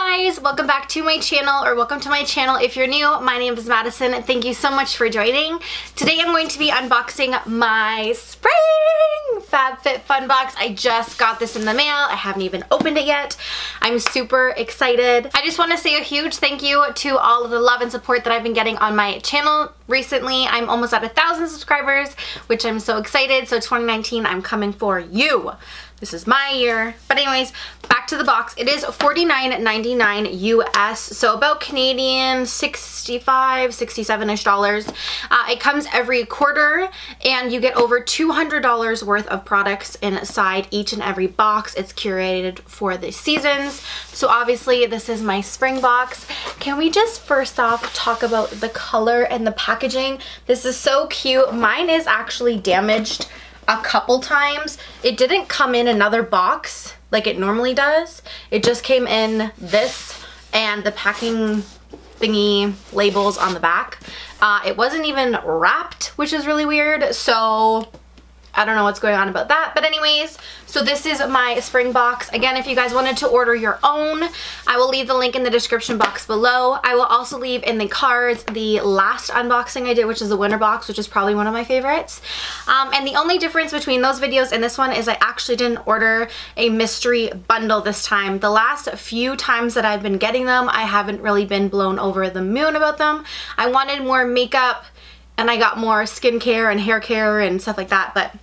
guys, welcome back to my channel, or welcome to my channel if you're new. My name is Madison and thank you so much for joining. Today I'm going to be unboxing my spring Fabfitfun box. I just got this in the mail. I haven't even opened it yet. I'm super excited. I just want to say a huge thank you to all of the love and support that I've been getting on my channel recently. I'm almost at 1,000 subscribers, which I'm so excited. So 2019, I'm coming for you. This is my year. But anyways, back to the box. It is $49.99 US, so about Canadian 65, 67-ish dollars. It comes every quarter and you get over $200 worth of products inside each and every box. It's curated for the seasons. So obviously this is my spring box. Can we just first off talk about the color and the packaging? This is so cute. Mine is actually damaged a couple times. It didn't come in another box like it normally does. It just came in this and the packing thingy labels on the back. It wasn't even wrapped, which is really weird. So I don't know what's going on about that. But anyways, so this is my spring box. Again, if you guys wanted to order your own, I will leave the link in the description box below. I will also leave in the cards the last unboxing I did, which is the winter box, which is probably one of my favorites. And the only difference between those videos and this one is I actually didn't order a mystery bundle this time. The last few times that I've been getting them, I haven't really been blown over the moon about them. I wanted more makeup and I got more skincare and hair care and stuff like that, but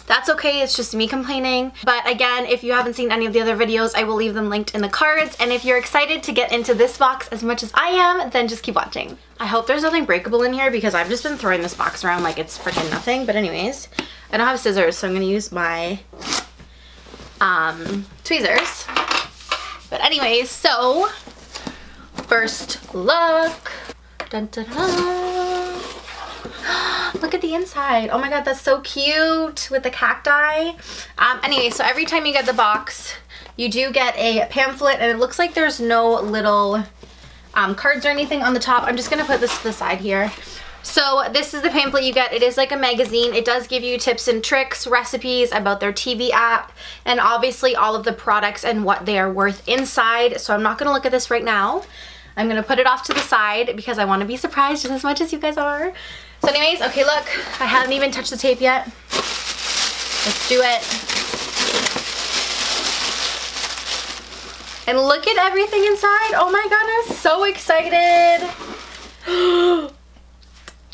that's okay, it's just me complaining. But again, if you haven't seen any of the other videos, I will leave them linked in the cards. And if you're excited to get into this box as much as I am, then just keep watching. I hope there's nothing breakable in here because I've just been throwing this box around like it's freaking nothing. But anyways, I don't have scissors, so I'm gonna use my tweezers. But anyways, so first look. Dun, dun, dun. Look at the inside. Oh my god, that's so cute with the cacti. Anyway, so every time you get the box, you do get a pamphlet, and it looks like there's no little cards or anything on the top. I'm just gonna put this to the side here. So this is the pamphlet you get. It is like a magazine. It does give you tips and tricks, recipes about their TV app, and obviously all of the products and what they are worth inside. So I'm not gonna look at this right now. I'm gonna put it off to the side because I wanna be surprised just as much as you guys are. So anyways, okay, look, I haven't even touched the tape yet. Let's do it. And look at everything inside. Oh my god, I'm so excited.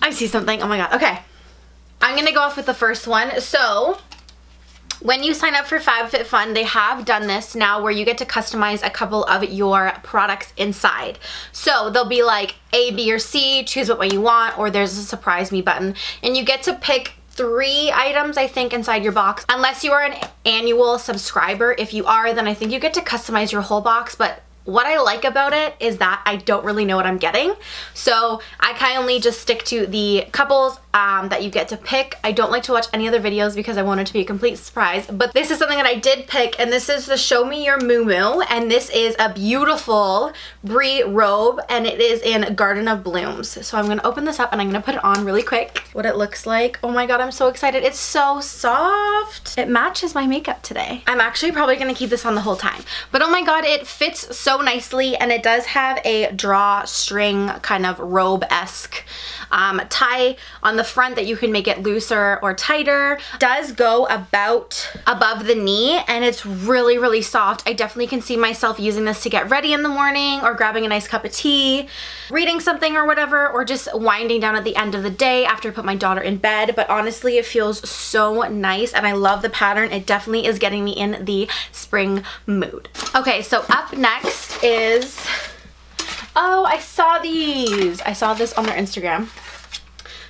I see something. Oh my god. Okay. I'm gonna go off with the first one. So when you sign up for Fabfitfun, they have done this now where you get to customize a couple of your products inside. So they'll be like A, B, or C, choose what one you want, or there's a surprise me button. And you get to pick 3 items, I think, inside your box. Unless you are an annual subscriber. If you are, then I think you get to customize your whole box. But what I like about it is that I don't really know what I'm getting. So I kindly just stick to the couples that you get to pick. I don't like to watch any other videos because I want it to be a complete surprise. But this is something that I did pick, and this is the Show Me Your MUMU. And this is a beautiful brie robe, and it is in Garden of Blooms. So I'm going to open this up and I'm going to put it on really quick. What it looks like. Oh my god, I'm so excited. It's so soft. It matches my makeup today. I'm actually probably going to keep this on the whole time. But oh my god, it fits so nicely, and it does have a drawstring kind of robe-esque tie on the front that you can make it looser or tighter. It does go about above the knee, and it's really, really soft. I definitely can see myself using this to get ready in the morning, or grabbing a nice cup of tea, reading something or whatever, or just winding down at the end of the day after I put my daughter in bed. But honestly, it feels so nice, and I love the pattern. It definitely is getting me in the spring mood. Okay, so up next is, oh, I saw these. I saw this on their Instagram.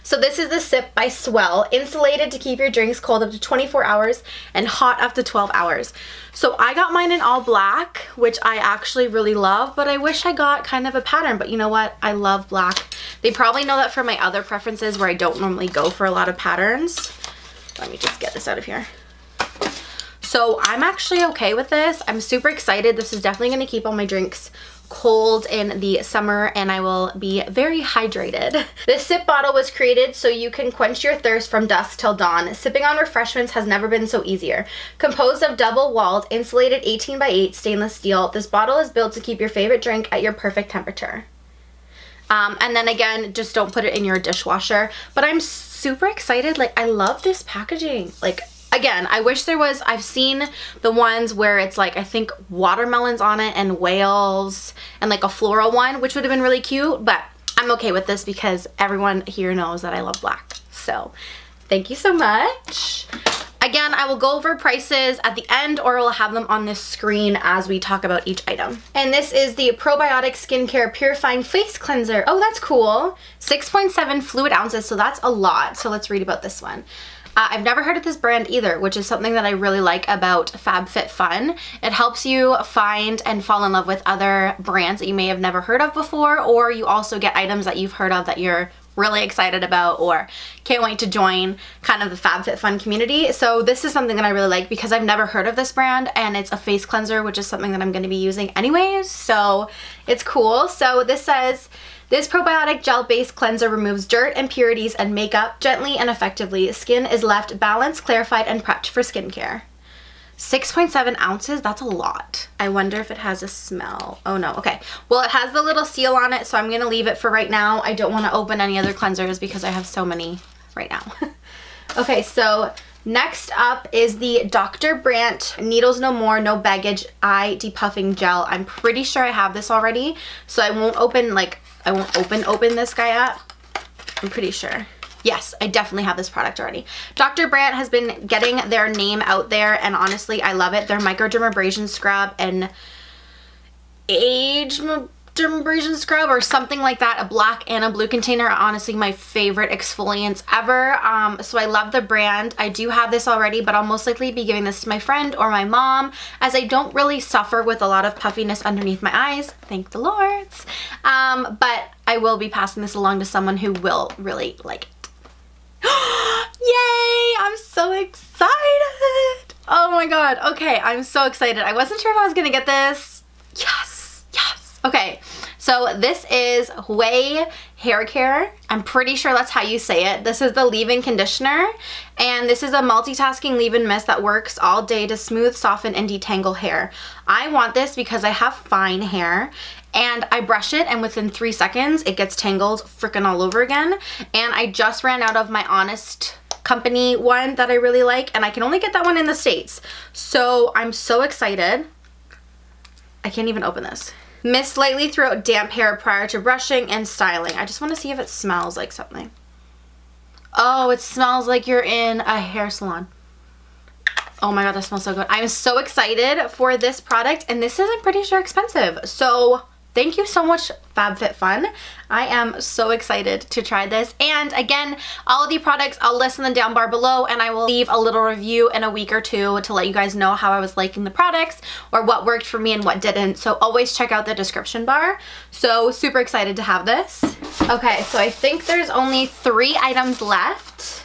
So this is the Sip by Swell, insulated to keep your drinks cold up to 24 hours and hot up to 12 hours. So I got mine in all black, which I actually really love, but I wish I got kind of a pattern. But you know what? I love black. They probably know that from my other preferences where I don't normally go for a lot of patterns. Let me just get this out of here. So I'm actually okay with this. I'm super excited. This is definitely going to keep all my drinks cold in the summer and I will be very hydrated. This sip bottle was created so you can quench your thirst from dusk till dawn. Sipping on refreshments has never been so easier. Composed of double-walled, insulated 18x8 stainless steel, this bottle is built to keep your favorite drink at your perfect temperature. And then again, just don't put it in your dishwasher. But I'm super excited. Like, I love this packaging. Like, again, I wish there was, I've seen the ones where it's like, I think watermelons on it and whales and like a floral one, which would have been really cute, but I'm okay with this because everyone here knows that I love black. So thank you so much. Again, I will go over prices at the end or I'll have them on this screen as we talk about each item. And this is the Probiotic Skincare Purifying Face Cleanser. Oh, that's cool. 6.7 fluid ounces, so that's a lot. So let's read about this one. I've never heard of this brand either, which is something that I really like about Fabfitfun. It helps you find and fall in love with other brands that you may have never heard of before, or you also get items that you've heard of that you're really excited about or can't wait to join kind of the Fabfitfun community. So this is something that I really like because I've never heard of this brand and it's a face cleanser, which is something that I'm going to be using anyways. So it's cool. So this says, this probiotic gel-based cleanser removes dirt, impurities, and makeup gently and effectively. Skin is left balanced, clarified, and prepped for skincare. 6.7 ounces, that's a lot. I wonder if it has a smell. Oh no, okay. Well, it has the little seal on it, so I'm gonna leave it for right now. I don't wanna open any other cleansers because I have so many right now. Okay, so next up is the Dr.Brandt Needles No More, No Baggage Eye Depuffing Gel. I'm pretty sure I have this already, so I won't open, like, I won't open this guy up. I'm pretty sure. Yes, I definitely have this product already. Dr.Brandt has been getting their name out there, and honestly, I love it. Their microdermabrasion scrub and age dermabrasion scrub or something like that, a black and a blue container, are honestly my favorite exfoliants ever. So I love the brand. I do have this already, but I'll most likely be giving this to my friend or my mom, as I don't really suffer with a lot of puffiness underneath my eyes, thank the lords. But I will be passing this along to someone who will really like it. Yay! I'm so excited! Oh my god. Okay, I'm so excited. I wasn't sure if I was gonna get this. Yes! Yes! Okay, so this is OUAI Hair Care. I'm pretty sure that's how you say it. This is the leave-in conditioner, and this is a multitasking leave-in mist that works all day to smooth, soften, and detangle hair. I want this because I have fine hair, and I brush it and within 3 seconds it gets tangled freaking all over again. And I just ran out of my Honest Company one that I really like, and I can only get that one in the States. So I'm so excited. I can't even open this. Mist lightly throughout damp hair prior to brushing and styling. I just want to see if it smells like something. Oh, it smells like you're in a hair salon. Oh my god, that smells so good. I'm so excited for this product, and this is, I'm pretty sure, expensive. So thank you so much, Fabfitfun. I am so excited to try this. And again, all of the products, I'll list them down bar below, and I will leave a little review in a week or two to let you guys know how I was liking the products or what worked for me and what didn't. So always check out the description bar. So super excited to have this. Okay, so I think there's only 3 items left.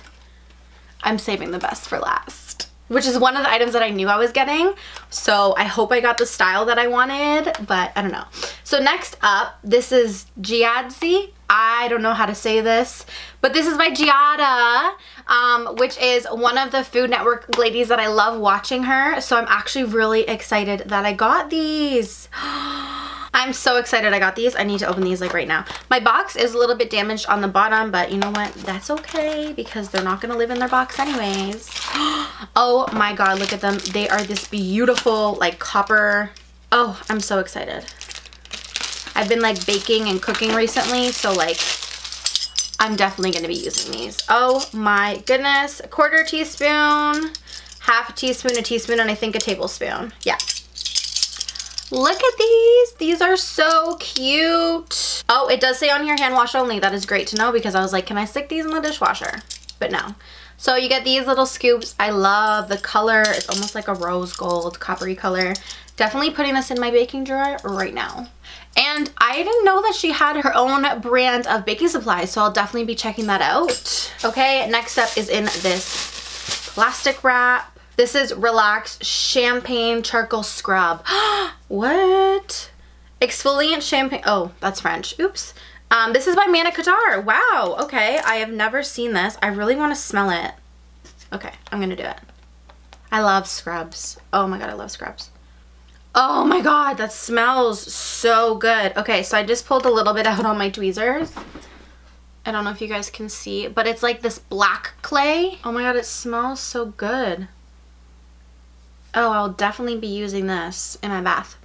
I'm saving the best for last, which is one of the items that I knew I was getting. So I hope I got the style that I wanted, but I don't know. So next up, this is Giadzi. I don't know how to say this, but this is by Giada, which is one of the Food Network ladies that I love watching her. So I'm actually really excited that I got these. I'm so excited I got these. I need to open these like right now. My box is a little bit damaged on the bottom, but you know what? That's okay because they're not gonna live in their box anyways. Oh my god, look at them. They are this beautiful like copper. Oh, I'm so excited. I've been like baking and cooking recently, so like I'm definitely gonna be using these. Oh my goodness. 1/4 teaspoon, 1/2 teaspoon, a teaspoon, and I think a tablespoon. Yeah. Look at these. These are so cute. Oh, it does say on here hand wash only. That is great to know because I was like, can I stick these in the dishwasher? But no. So you get these little scoops. I love the color. It's almost like a rose gold coppery color. Definitely putting this in my baking drawer right now. And I didn't know that she had her own brand of baking supplies, so I'll definitely be checking that out. Okay, next up is in this plastic wrap. This is Relax Champagne Charcoal Scrub. What? Exfoliant Champagne. Oh, that's French. Oops. This is by Manna Kadar. Wow. Okay. I have never seen this. I really want to smell it. Okay. I'm going to do it. I love scrubs. Oh my God. I love scrubs. Oh my God. That smells so good. Okay. So I just pulled a little bit out on my tweezers. I don't know if you guys can see, but it's like this black clay. Oh my God. It smells so good. Oh, I'll definitely be using this in my bath.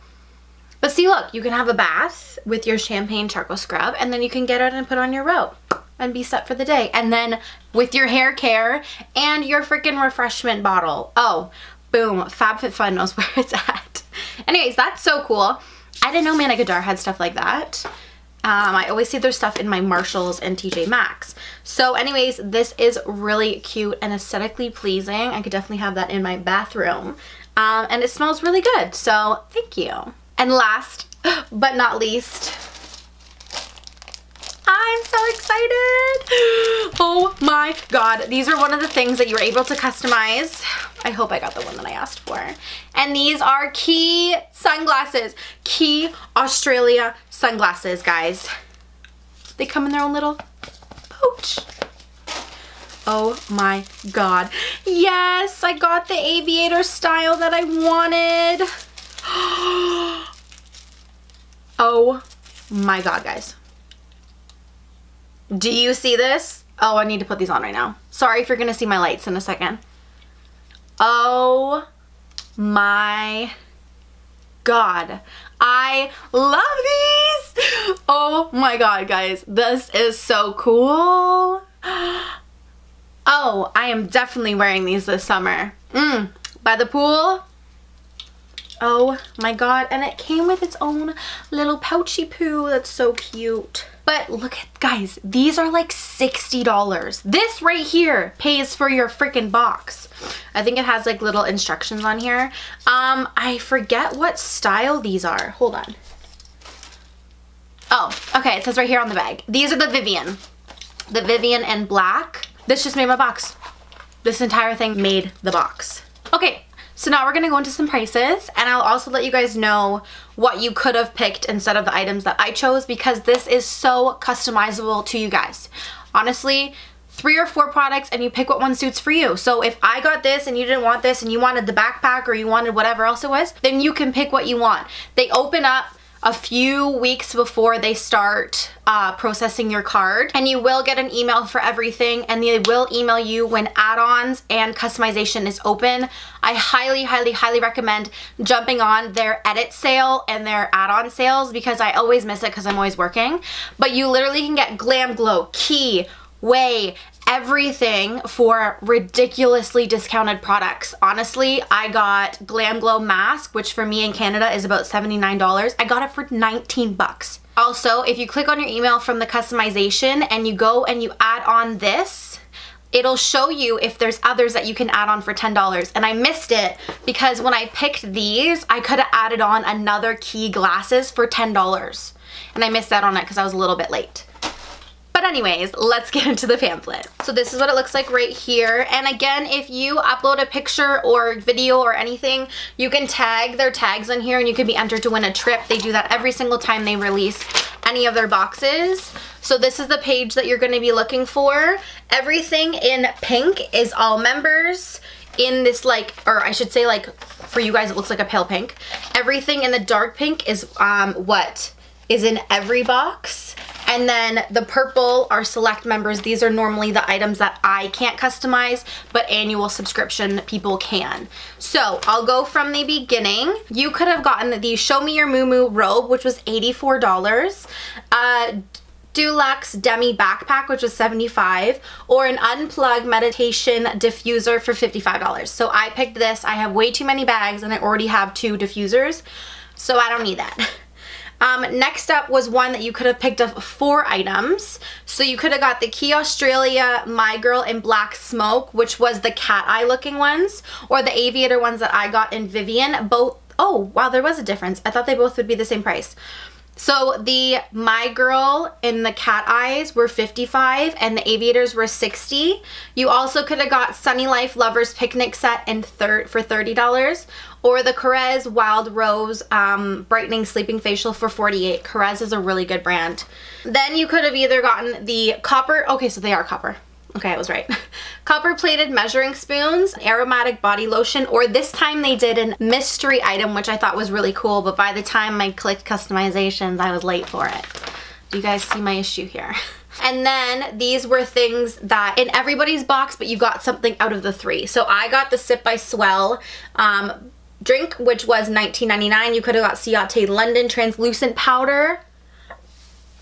But see, look, you can have a bath with your champagne charcoal scrub, and then you can get out and put on your robe and be set for the day. And then with your hair care and your freaking refreshment bottle. Oh, boom, Fabfitfun knows where it's at. Anyways, that's so cool. I didn't know Manna Kadar had stuff like that. I always see their stuff in my Marshalls and TJ Maxx. So anyways, this is really cute and aesthetically pleasing. I could definitely have that in my bathroom. And it smells really good, so thank you. And last but not least, I'm so excited. Oh my God. These are one of the things that you were able to customize. I hope I got the one that I asked for. And these are Key sunglasses. Key Australia sunglasses, guys. They come in their own little pouch. Oh my God. Yes, I got the aviator style that I wanted. Oh my God, guys. Do you see this? Oh, I need to put these on right now. Sorry if you're gonna see my lights in a second. Oh my God. I love these. Oh my God, guys. This is so cool. Oh, I am definitely wearing these this summer. By the pool. Oh my God. And it came with its own little pouchy poo. That's so cute. But look at, guys, these are like $60. This right here pays for your freaking box. I think it has like little instructions on here. I forget what style these are. Hold on. Oh, okay. It says right here on the bag. These are the Vivian. The Vivian in black. This just made my box. This entire thing made the box. Okay. So now we're gonna go into some prices, and I'll also let you guys know what you could have picked instead of the items that I chose, because this is so customizable to you guys. Honestly, 3 or 4 products and you pick what one suits for you. So if I got this and you didn't want this and you wanted the backpack or you wanted whatever else it was, then you can pick what you want. They open up a few weeks before they start processing your card, and you will get an email for everything, and they will email you when add-ons and customization is open. I highly, highly, highly recommend jumping on their edit sale and their add-on sales, because I always miss it because I'm always working. But you literally can get Glam Glow, Key, OUAI, everything for ridiculously discounted products. Honestly, I got Glam Glow mask, which for me in Canada is about $79. I got it for 19 bucks. Also, if you click on your email from the customization and you go and you add on this, it'll show you if there's others that you can add on for $10. And I missed it because when I picked these, I could have added on another Key glasses for $10. And I missed out on it because I was a little bit late. But anyways, let's get into the pamphlet. So this is what it looks like right here. And again, if you upload a picture or video or anything, you can tag their tags in here and you can be entered to win a trip. They do that every single time they release any of their boxes. So this is the page that you're going to be looking for. Everything in pink is all members. In this, like, or I should say, like, for you guys it looks like a pale pink. Everything in the dark pink is what is in every box. And then the purple are select members. These are normally the items that I can't customize, but annual subscription people can. So I'll go from the beginning. You could have gotten the Show Me Your MUMU robe, which was $84. Deluxe Demi backpack, which was $75, or an unplugged meditation diffuser for $55. So I picked this. I have way too many bags and I already have 2 diffusers, so I don't need that. Next up was one that you could have picked up 4 items. So you could have got the Key Australia My Girl in Black Smoke, which was the cat eye looking ones, or the aviator ones that I got in Vivian. Both, oh wow, there was a difference. I thought they both would be the same price. So the My Girl and the cat eyes were $55 and the aviators were $60. You also could have got Sunny Life Lovers Picnic Set for $30, or the Carez Wild Rose Brightening Sleeping Facial for $48. Carez is a really good brand. Then you could have either gotten the copper, okay, so they are copper. Okay, I was right. Copper plated measuring spoons, aromatic body lotion, or this time they did a mystery item, which I thought was really cool, but by the time I clicked customizations, I was late for it. Do you guys see my issue here? And then these were things that in everybody's box, but you got something out of the three. So I got the Sip by Swell drink, which was $19.99. You could have got Ciate London translucent powder.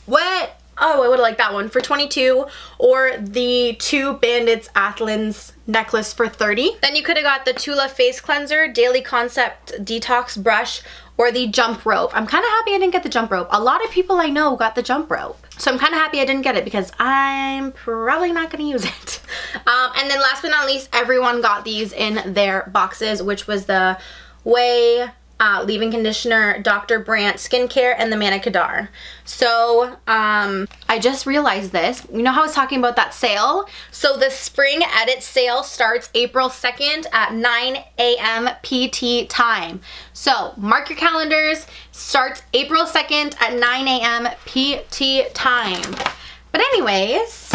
What? Oh, I would like that one for $22, or the 2 Bandits Athlons necklace for $30. Then you could have got the Tula face cleanser, Daily Concept detox brush, or the jump rope. I'm kind of happy I didn't get the jump rope. A lot of people I know got the jump rope, so I'm kind of happy I didn't get it because I'm probably not going to use it. And then last but not least, everyone got these in their boxes, which was the OUAI leave-in conditioner, Dr.Brandt skincare, and the Manicadar. So I just realized this. You know how I was talking about that sale? So the spring edit sale starts April 2nd at 9 a.m. PT time. So mark your calendars, starts April 2nd at 9 a.m. PT time. But anyways,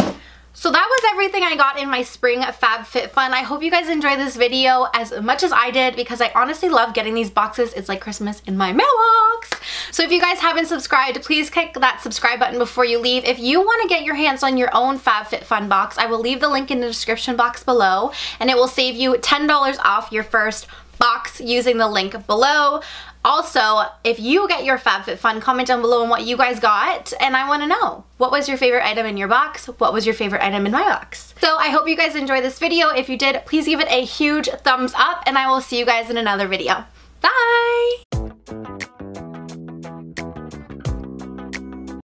so that was everything I got in my spring Fabfitfun. I hope you guys enjoyed this video as much as I did, because I honestly love getting these boxes. It's like Christmas in my mailbox. So if you guys haven't subscribed, please click that subscribe button before you leave. If you want to get your hands on your own Fabfitfun box, I will leave the link in the description box below, and it will save you $10 off your first box using the link below. Also, if you get your Fabfitfun, comment down below on what you guys got, and I want to know, what was your favorite item in your box? What was your favorite item in my box? So I hope you guys enjoyed this video. If you did, please give it a huge thumbs up, and I will see you guys in another video. Bye!